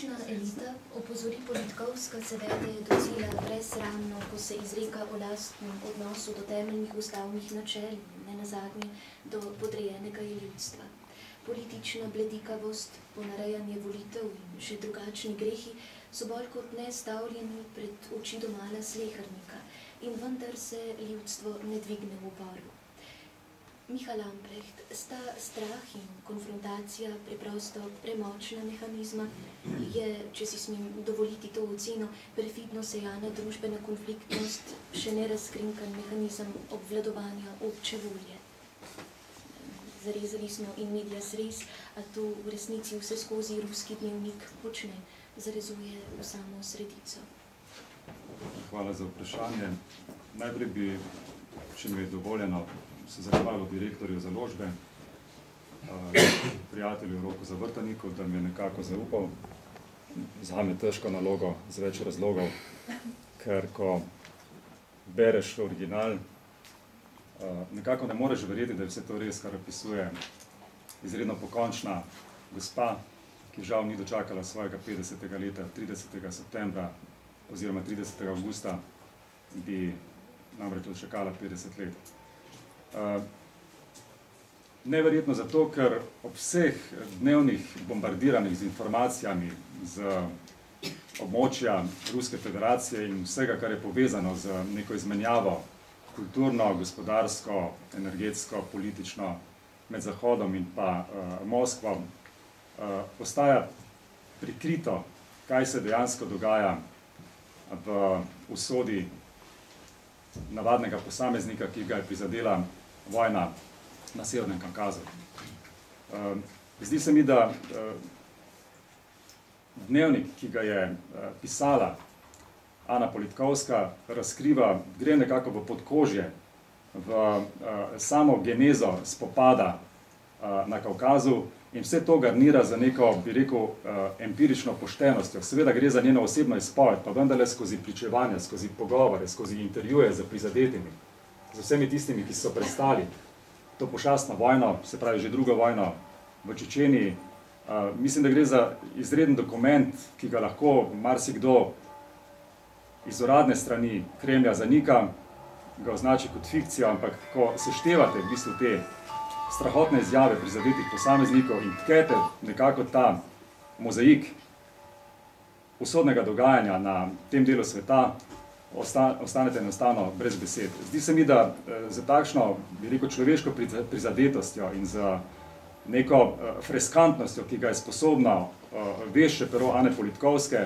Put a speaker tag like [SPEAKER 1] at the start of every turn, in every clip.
[SPEAKER 1] Politična elita opozori Politkovska se vede do cilja brezsramno, ko se izreka o lastnem odnosu do temeljnih ustavnih načel, ne nazadnje do podrejenega ljudstva. Politična bledikavost, ponarejanje volitev in še drugačni grehi so bolj kot ne stavljeni pred oči domala slehernika in vendar se ljudstvo ne dvigne v uporu. Miha Lamprecht, sta strah in konfrontacija preprosto premočna mehanizma, je, če si smem dovoliti to oceno, perfidno sejana družbena konfliktnost, še nerazkrinkan mehanizem obvladovanja obče volje. Zarezali smo in medias res, a to v resnici vse skozi ruski dnevnik počne, zarezuje v samo sredico.
[SPEAKER 2] Hvala za vprašanje. Najprej bi, če mi je dovoljeno, se zahvalil direktorju založbe, prijatelju Roku Zavrtaniku, da mi je nekako zaupal. Zame težko nalogo z več razlogov, ker ko bereš original, nekako ne moreš verjeti, da je vse to res, kar opisuje izredno pokončna gospa, ki žal ni dočakala svojega 50. leta, 30. septembra oziroma 30. avgusta, bi namreč dočakala 50 let. Neverjetno zato, ker ob vseh dnevnih bombardiranjih z informacijami z območja Ruske federacije in vsega, kar je povezano z neko izmenjavo kulturno, gospodarsko, energetsko, politično med Zahodom in pa Moskvo, postaja prikrito, kaj se dejansko dogaja v usodi navadnega posameznika, ki ga je prizadela vojna na Severnem Kavkazu. Zdi se mi, da dnevnik, ki ga je pisala Ana Politkovska, razkriva, gre nekako v podkožje, v samo genezo spopada na Kavkazu in vse to garnira za neko, bi rekel, empirično poštenostjo. Seveda gre za njeno osebno izpoved, pa vendarle skozi pričevanja, skozi pogovore, skozi intervjuje z prizadetimi, z vsemi tistimi, ki so prestali to pošastno vojno, se pravi že drugo vojno v Čečeniji. Mislim, da gre za izreden dokument, ki ga lahko marsikdo iz uradne strani Kremlja zanika, ga označi kot fikcijo, ampak ko seštevate v bistvu te strahotne izjave prizadetih posameznikov in tkete nekako ta mozaik usodnega dogajanja na tem delu sveta, ostanete enostavno brez besed. Zdi se mi, da za takšno, bi rekel, človeško prizadetostjo in za neko freskantnostjo, ki ga je sposobna vešče pero Ane Politkovske,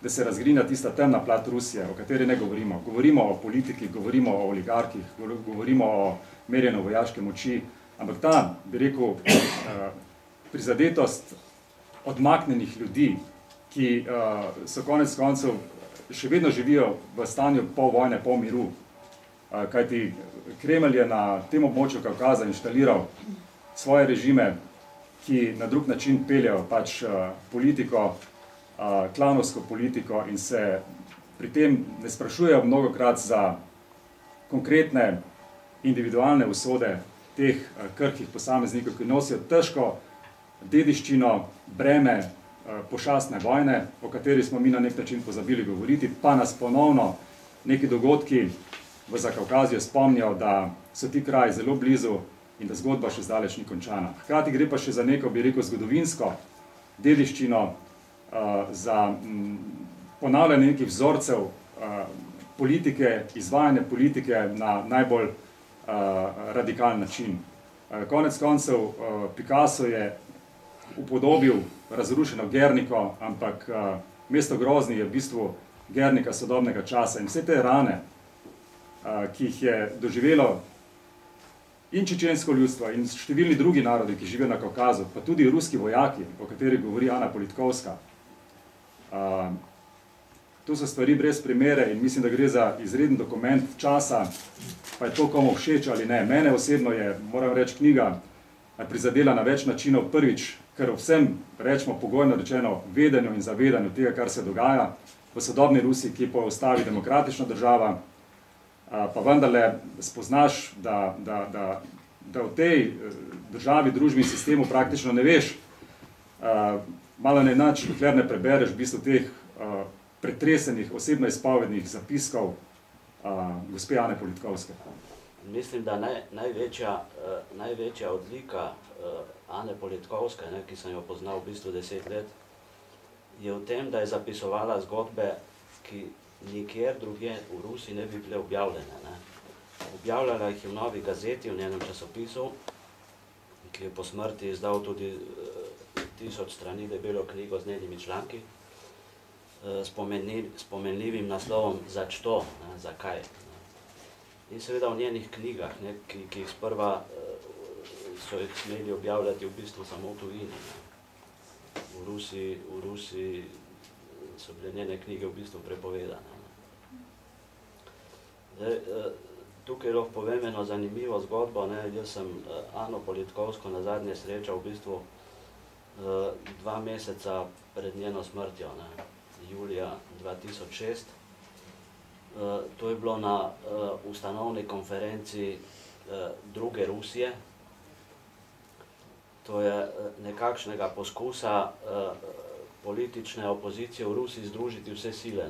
[SPEAKER 2] da se razgrinja tista temna plat Rusije, o kateri ne govorimo. Govorimo o politiki, govorimo o oligarkih, govorimo o merjenju vojaške moči, ampak ta, bi rekel, prizadetost odmaknenih ljudi, ki so konec koncev še vedno živijo v stanju pol vojne, pol miru, kajti Kremelj je na tem območju Kavkaza inštaliral svoje režime, ki na drug način peljejo pač politiko, klanovsko politiko in se pri tem ne sprašujejo mnogokrat za konkretne individualne usode teh krhkih posameznikov, ki nosijo težko dediščino, breme pošastne vojne, o kateri smo mi na nek način pozabili govoriti, pa nas ponovno neki dogodki v Zakavkaziju spomnijo, da so ti kraji zelo blizu in da zgodba še zdaleč ni končana. Hkrati gre pa še za neko, bi rekel, zgodovinsko dediščino, za ponavljanje nekih vzorcev politike, izvajanje politike na najbolj radikalen način. Konec koncev Picasso je upodobil razrušeno Gerniko, ampak mesto Grozni je v bistvu Gernika sodobnega časa in vse te rane, ki jih je doživelo in čečensko ljudstvo in številni drugi narodi, ki živijo na Kavkazu, pa tudi ruski vojaki, o katerih govori Ana Politkovska. To so stvari brez primere in mislim, da gre za izreden dokument časa, pa je to komu všeč ali ne. Mene osebno je, moram reči, knjiga prizadela na več načinov. Prvič, ker vsem, rečemo pogojno rečeno, vedenju in zavedanju tega, kar se dogaja v sodobni Rusiji, ki je po ustavi demokratična država, pa vendarle spoznaš, da v tej državi, družbi in sistemu praktično ne veš, malo ne nič, dokler ne prebereš v bistvu teh pretresenih, osebno izpovednih zapiskov gospe Ane Politkovske.
[SPEAKER 3] Mislim, da največja odlika Ane Politkovske, ki sem jo poznal v bistvu 10 let, je v tem, da je zapisovala zgodbe, ki nikjer drugje v Rusiji ne bi bile objavljene. Objavljala jih je v Novi gazeti, v njenem časopisu, ki je po smrti izdal tudi 1000 strani debelo knjigo z njenimi članki, spomenljivim naslovom Začto, zakaj. In seveda v njenih knjigah, ki jih sprva so jih smeli objavljati v bistvu samo v tujini. V Rusiji so bile njene knjige v bistvu prepovedane. Tukaj lahko povem eno zanimivo zgodbo. Jaz sem Ano Politkovsko nazadnje srečal v bistvu 2 meseca pred njeno smrtjo, julija 2006. To je bilo na ustanovni konferenci druge Rusije. To je nekakšnega poskusa politične opozicije v Rusiji združiti vse sile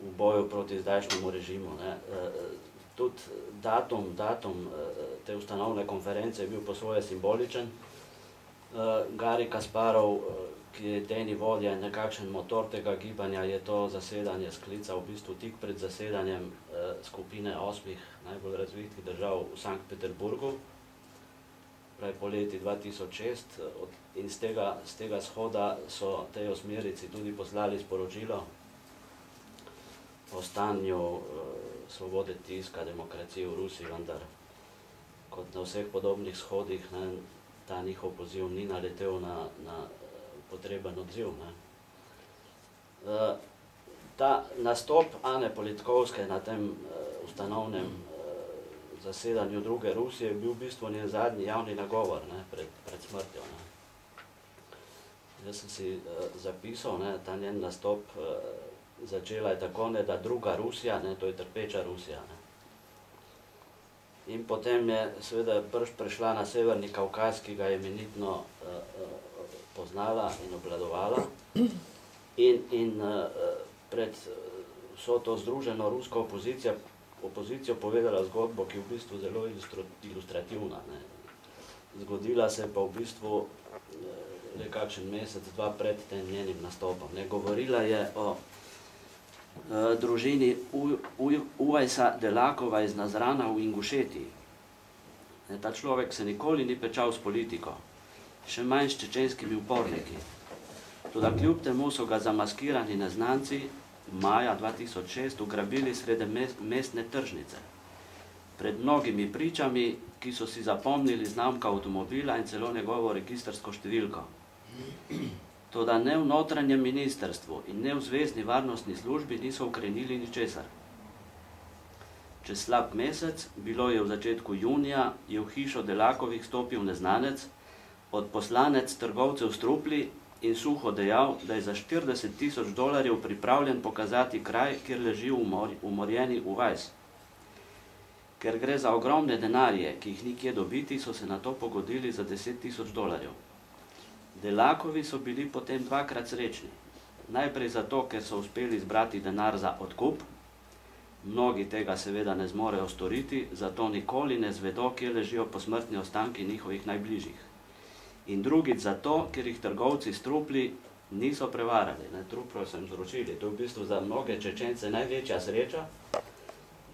[SPEAKER 3] v boju proti zdajšnjemu režimu. Tudi datum te ustanovne konference je bil po svoje simboličen. Garij Kasparov, ki je idejni vodja in nekakšen motor tega gibanja, je to zasedanje sklical v bistvu tik pred zasedanjem skupine 8 najbolj razvitih držav v Sankt Peterburgu, pravi poleti 2006, in z tega shoda so tej osmerici tudi poslali sporočilo o stanju svobode tiska, demokracije v Rusiji, vendar kot na vseh podobnih shodih ta njihov poziv ni naletel na potreben odziv. Ta nastop Ane Politkovske na tem ustanovnem zasedanju druge Rusije je bil v bistvu njen zadnji javni nagovor pred smrtjo. Jaz sem si zapisal, ta njen nastop začela je tako, da druga Rusija, to je trpeča Rusija. In potem je seveda prešla na Severni Kavkaz, ki ga je imenitno poznala in obvladovala, in pred vso to združeno rusko opozicijo povedala zgodbo, ki je v bistvu zelo ilustrativna. Zgodila se pa v bistvu nekakšen mesec, 2 pred tem njenim nastopom. Govorila je o družini Uvajsa Delakova iz Nazrana v Ingušetiji. Ta človek se nikoli ni pečal s politiko, še manj s čečenskimi uporniki. Toda kljub temu so ga zamaskirani neznanci maja 2006 ugrabili sredi mestne tržnice. Pred mnogimi pričami, ki so si zapomnili znamka avtomobila in celo njegovo registrsko številko. Toda ne v notranjem ministrstvu in ne v zvezni varnostni službi niso ukrenili ničesar. Čez slab mesec, bilo je v začetku junija, je v hišo Delakovih stopil neznanec, odposlanec trgovcev s trupli, in suho dejal, da je za $40,000 pripravljen pokazati kraj, kjer leži umorjeni Uvajs. Ker gre za ogromne denarje, ki jih nikje dobiti, so se na to pogodili za $10,000. Delakovi so bili potem 2-krat srečni. Najprej zato, ker so uspeli zbrati denar za odkup, mnogi tega seveda ne zmorejo storiti, zato nikoli ne zvedo, kje ležijo posmrtni ostanki njihovih najbližjih. In drugič zato, ker jih trgovci s trupli niso prevarali. Truplo so jim zročili. To je v bistvu za mnoge Čečence največja sreča,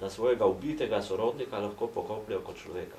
[SPEAKER 3] da svojega ubitega sorodnika lahko pokopljajo kot človeka.